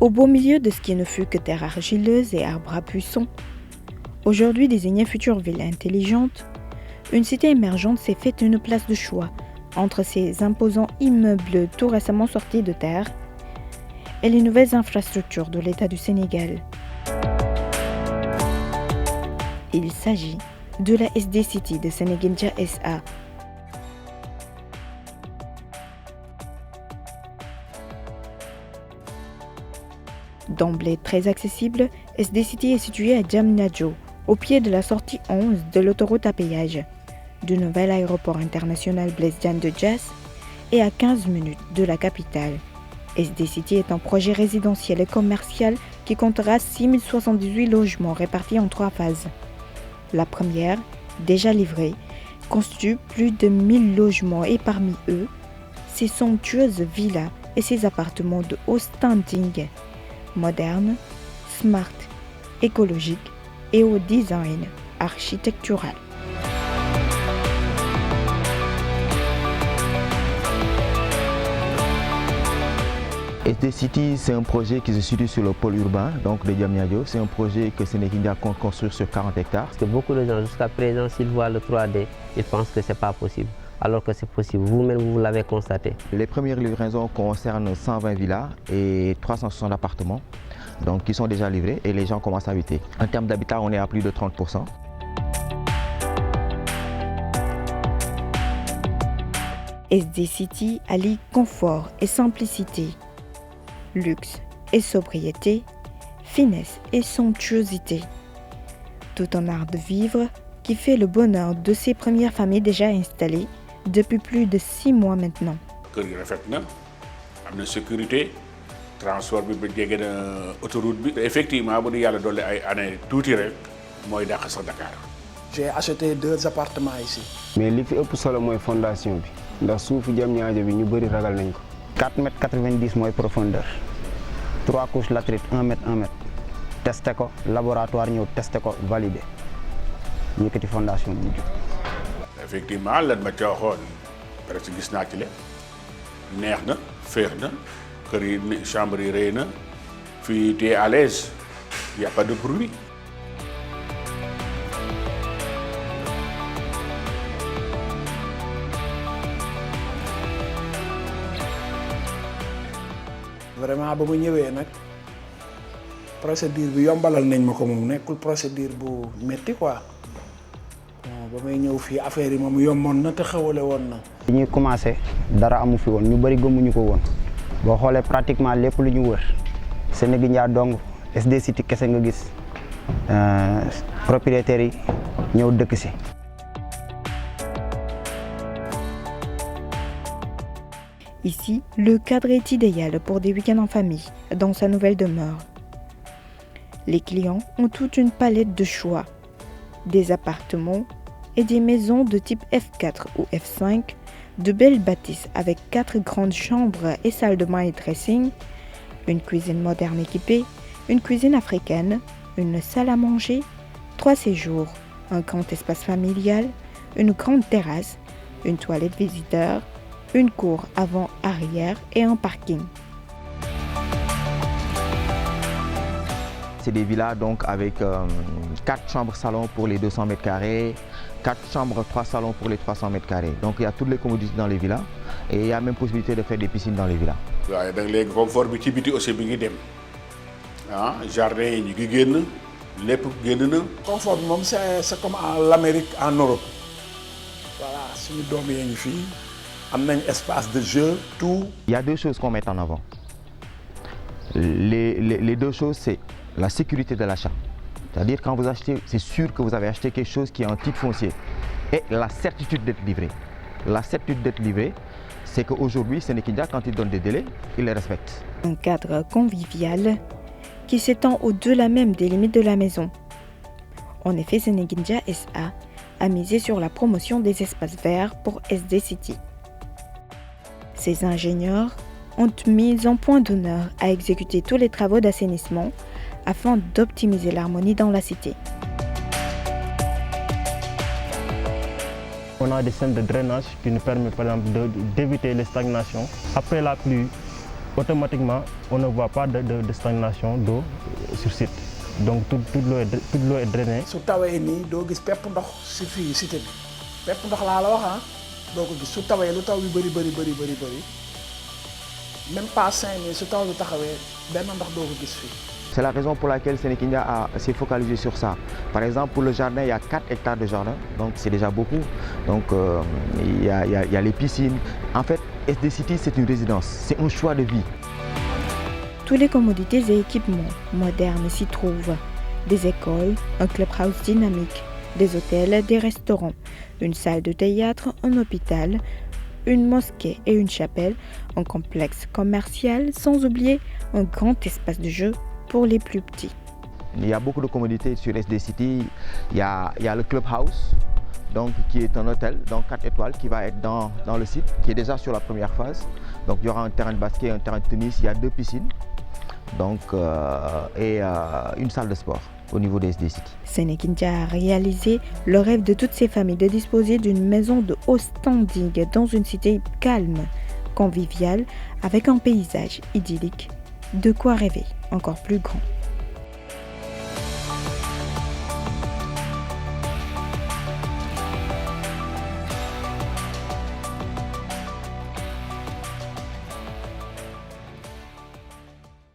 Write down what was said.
Au beau milieu de ce qui ne fut que terre argileuse et arbres à buissons, aujourd'hui désignée future ville intelligente, une cité émergente s'est faite une place de choix entre ces imposants immeubles tout récemment sortis de terre et les nouvelles infrastructures de l'État du Sénégal. Il s'agit de la SD City de Senegindia SA. D'emblée très accessible, SD City est située à Diamniadio, au pied de la sortie 11 de l'autoroute à péage, du nouvel aéroport international Blaise Diagne de Diass et à 15 minutes de la capitale. SD City est un projet résidentiel et commercial qui comptera 6078 logements répartis en 3 phases. La première, déjà livrée, constitue plus de 1000 logements et parmi eux, ces somptueuses villas et ces appartements de haut standing, modernes, smart, écologiques et au design architectural. SD City, c'est un projet qui se situe sur le pôle urbain, donc de Diamniadio. C'est un projet que Senegindia compte construire sur 40 hectares. Parce que beaucoup de gens, jusqu'à présent, s'ils voient le 3D, ils pensent que ce n'est pas possible, alors que c'est possible. Vous-même, vous l'avez constaté. Les premières livraisons concernent 120 villas et 360 appartements, donc qui sont déjà livrés et les gens commencent à habiter. En termes d'habitat, on est à plus de 30%. SD City allie confort et simplicité, luxe et sobriété, finesse et somptuosité. Tout un art de vivre qui fait le bonheur de ces premières familles déjà installées depuis plus de 6 mois maintenant. Kër gi rafet na, am na sécurité, transport bi ba jege na autoroute bi. Effectivement, bu ñu yàlla dolli ay années tuuti rek mooy dàq sax Dakar. J'ai acheté 2 appartements ici. Mais li fi ëpp solo mooy fondation bi ndax suufu Diamniadio bi ñu bëri ragal nañ ko. 4,90 m mooy profondeur, 3 couches latérite 1 mètre 1 mètre. Testé ko laboratoire ñëw testé ko validé ñu yëkkati fondation bi ñu. Effectivement lan ma ca waxoon presque gis naa ci le neex na féex na kër yi chambre yi rëy na fii tu es à l'aise, il y a pas de bruit. Vraiment ba ma ñëwee nag procédure bi yombalal nañ ma ko moom nekkul procédure bu métti quoi. Ba may ñëw fii affaire yi moom yomboon na te xewale woon na. bi ñuy commencé dara amu fi woon ñu bëri gëmuñu ko woon boo xoolee pratiquement lépp lu ñu wër Senegindia dong SD City kese nga gis propriétaires yi ñëw dëkk si. Ici, le cadre est idéal pour des week-ends en famille, dans sa nouvelle demeure. Les clients ont toute une palette de choix, des appartements et des maisons de type F4 ou F5, de belles bâtisses avec 4 grandes chambres et salles de bain et dressing, une cuisine moderne équipée, une cuisine africaine, une salle à manger, 3 séjours, un grand espace familial, une grande terrasse, une toilette visiteur, une cour avant-arrière et un parking. C'est des villas donc avec 4 chambres salons pour les 200 mètres carrés, 4 chambres 3 salons pour les 300 mètres carrés. Donc il y a toutes les commodités dans les villas et il y a même possibilité de faire des piscines dans les villas. waaye da léegi confort bi ci biti aussi bi ngi dem jardin yi ñu ngi génn lépp génn na. Confort bi moom c'est comme l'Amérique en Europe. Voilà suñu doom yi ngi fii am nañ espace de jeu tout. Il y a 2 choses qu'on met en avant. Les 2 choses, c'est la sécurité de l'achat. C'est-à-dire quand vous achetez, c'est sûr que vous avez acheté quelque chose qui est en titre foncier. Et la certitude d'être livré. La certitude d'être livré, c'est qu'aujourd'hui, Senegindia, quand il donne des délais, il les respecte. Un cadre convivial qui s'étend au-delà même des limites de la maison. En effet, Senegindia SA a misé sur la promotion des espaces verts pour SD City. Ces ingénieurs ont mis en point d'honneur à exécuter tous les travaux d'assainissement afin d'optimiser l'harmonie dans la cité. On a des systèmes de drainage qui nous permettent par exemple d'éviter les stagnations. Après la pluie, automatiquement, on ne voit pas de stagnation d'eau sur site. Donc toute l'eau est drainée. su tawee nii doo gis pepp ndox si fii cité bi pepp ndox laa la wax ah doo ko gis su tawee lu taw bi bëri même pas 5 minutes su taw bi taxawee benn ndox doo ko gis fii. C'est la raison pour laquelle Sénékindia s'est focalisé sur ça. Par exemple, pour le jardin, il y a 4 hectares de jardin, donc c'est déjà beaucoup. Donc il y a les piscines. En fait, SD City, c'est une résidence, c'est un choix de vie. Toutes les commodités et équipements modernes s'y trouvent. Des écoles, un clubhouse dynamique, des hôtels, des restaurants, une salle de théâtre, un hôpital, une mosquée et une chapelle, un complexe commercial, sans oublier un grand espace de jeu pour les plus petits. Il y a beaucoup de commodités sur SD City. Il y a le clubhouse, donc, qui est un hôtel, donc 4 étoiles, qui va être dans le site, qui est déjà sur la première phase. Donc il y aura un terrain de basket, un terrain de tennis, il y a 2 piscines, donc, et une salle de sport au niveau des SD City. Sénékindia a réalisé le rêve de toutes ces familles de disposer d'une maison de haut standing dans une cité calme, conviviale, avec un paysage idyllique. De quoi rêver encore plus grand.